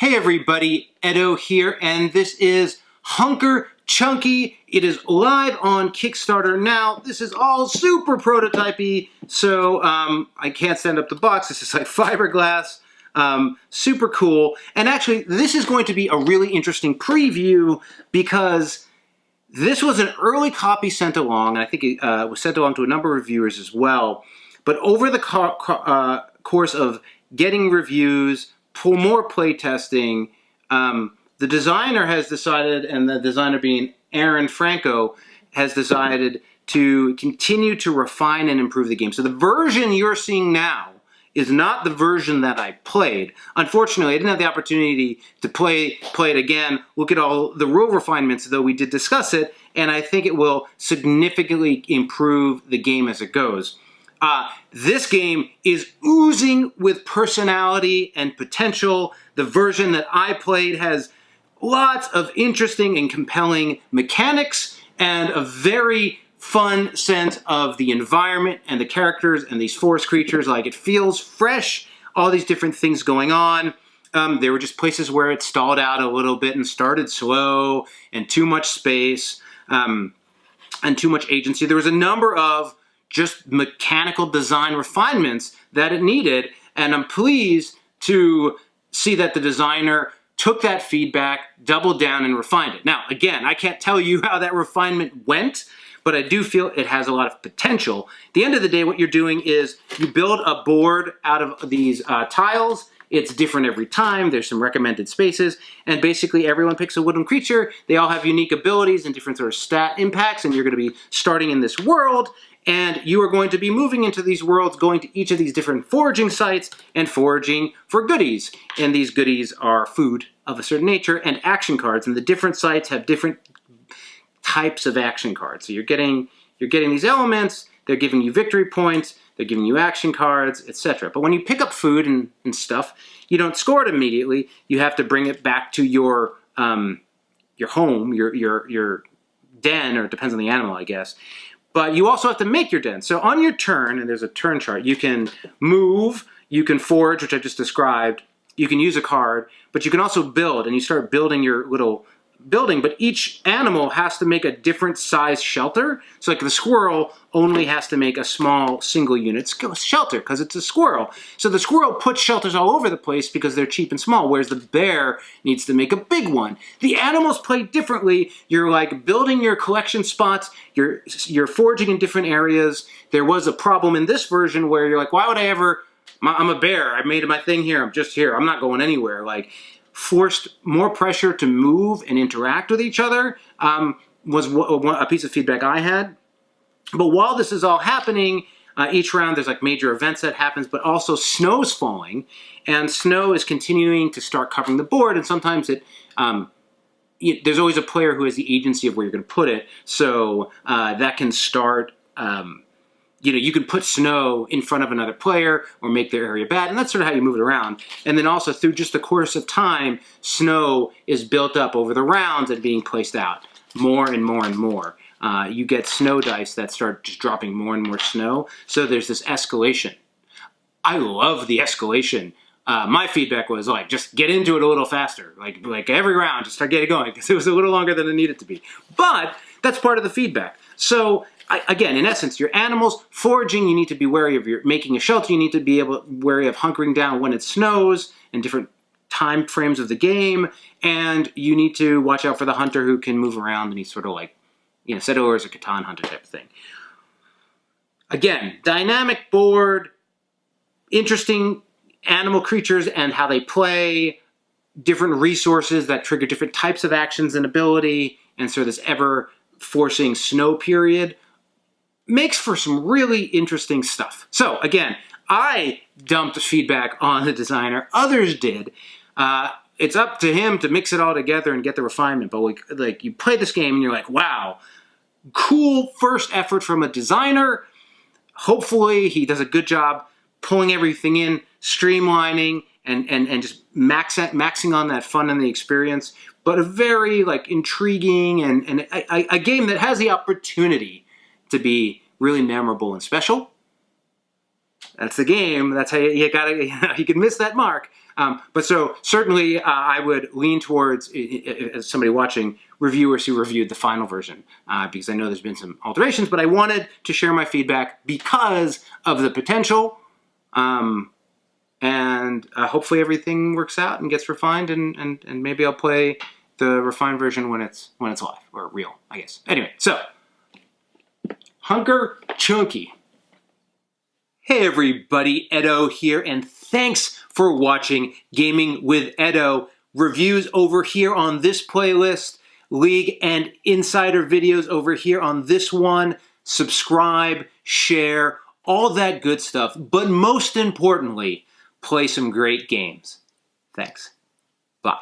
Hey everybody, Edo here, and this is Hunker Chunky. It is live on Kickstarter now. This is all super prototypey, so I can't stand up the box. This is like fiberglass, super cool. And actually, this is going to be a really interesting preview because this was an early copy sent along, and I think it was sent along to a number of reviewers as well. But over the course of getting reviews, more playtesting, the designer has decided, and the designer being Aaron Franco, has decided to continue to refine and improve the game. So the version you're seeing now is not the version that I played. Unfortunately, I didn't have the opportunity to play it again, look at all the rule refinements, though we did discuss it, and I think it will significantly improve the game as it goes. This game is oozing with personality and potential. The version that I played has lots of interesting and compelling mechanics and a very fun sense of the environment and the characters and these forest creatures. Like, it feels fresh, all these different things going on. There were just places where it stalled out a little bit and started slow and too much space and too much agency. There was a number of just mechanical design refinements that it needed, and I'm pleased to see that the designer took that feedback, doubled down, and refined it. Now, again, I can't tell you how that refinement went, but I do feel it has a lot of potential. At the end of the day, what you're doing is you build a board out of these tiles. It's different every time. There's some recommended spaces, and basically everyone picks a wooden creature. They all have unique abilities and different sort of stat impacts, and you're going to be starting in this world, and you are going to be moving into these worlds, going to each of these different foraging sites and foraging for goodies. And these goodies are food of a certain nature and action cards, and the different sites have different types of action cards. So you're getting these elements, they're giving you victory points, they're giving you action cards, etc. But when you pick up food and stuff, you don't score it immediately. You have to bring it back to your home, your den, or it depends on the animal, I guess. But you also have to make your den. So on your turn, and there's a turn chart, you can move, you can forage, which I just described, you can use a card, but you can also build, and you start building your little building, but each animal has to make a different size shelter. So like the squirrel only has to make a small single unit shelter because it's a squirrel. So the squirrel puts shelters all over the place because they're cheap and small, whereas the bear needs to make a big one. The animals play differently. You're like building your collection spots, you're foraging in different areas. There was a problem in this version where you're like, why would I ever, I'm a bear, I made my thing here, I'm just here, I'm not going anywhere. Like, forced more pressure to move and interact with each other was a piece of feedback I had. But while this is all happening, each round there's like major events that happens, but also snow's falling, and snow is continuing to start covering the board, and sometimes there's always a player who has the agency of where you're going to put it, so that can start. You can put snow in front of another player or make their area bad, and that's sort of how you move it around. And then also through just the course of time, snow is built up over the rounds and being placed out more and more and more. You get snow dice that start just dropping more and more snow, so there's this escalation. I love the escalation. My feedback was like, just get into it a little faster. Like every round, just start getting going, because it was a little longer than it needed to be. But that's part of the feedback. So again, in essence, your animals, foraging, you need to be wary of making a shelter, you need to be wary of hunkering down when it snows and different time frames of the game, and you need to watch out for the hunter who can move around, and he's sort of like, Settlers or Catan hunter type of thing. Again, dynamic board, interesting animal creatures and how they play, different resources that trigger different types of actions and ability, and so this ever-forcing snow period makes for some really interesting stuff. So again, I dumped feedback on the designer. Others did. It's up to him to mix it all together and get the refinement. But you play this game and you're like, wow, cool first effort from a designer. Hopefully he does a good job pulling everything in, streamlining, and just maxing on that fun and the experience. But a very intriguing and a game that has the opportunity to be really memorable and special. That's the game. That's how you gotta, you can miss that mark. But so certainly I would lean towards, as somebody watching, reviewers who reviewed the final version, because I know there's been some alterations, but I wanted to share my feedback because of the potential. And hopefully everything works out and gets refined, and maybe I'll play the refined version when it's live, or real, I guess. Anyway, so Hunker Chunky. Hey everybody, Edo here, and thanks for watching Gaming with Edo. Reviews over here on this playlist, League and Insider videos over here on this one. Subscribe, share, all that good stuff. But most importantly, play some great games. Thanks. Bye.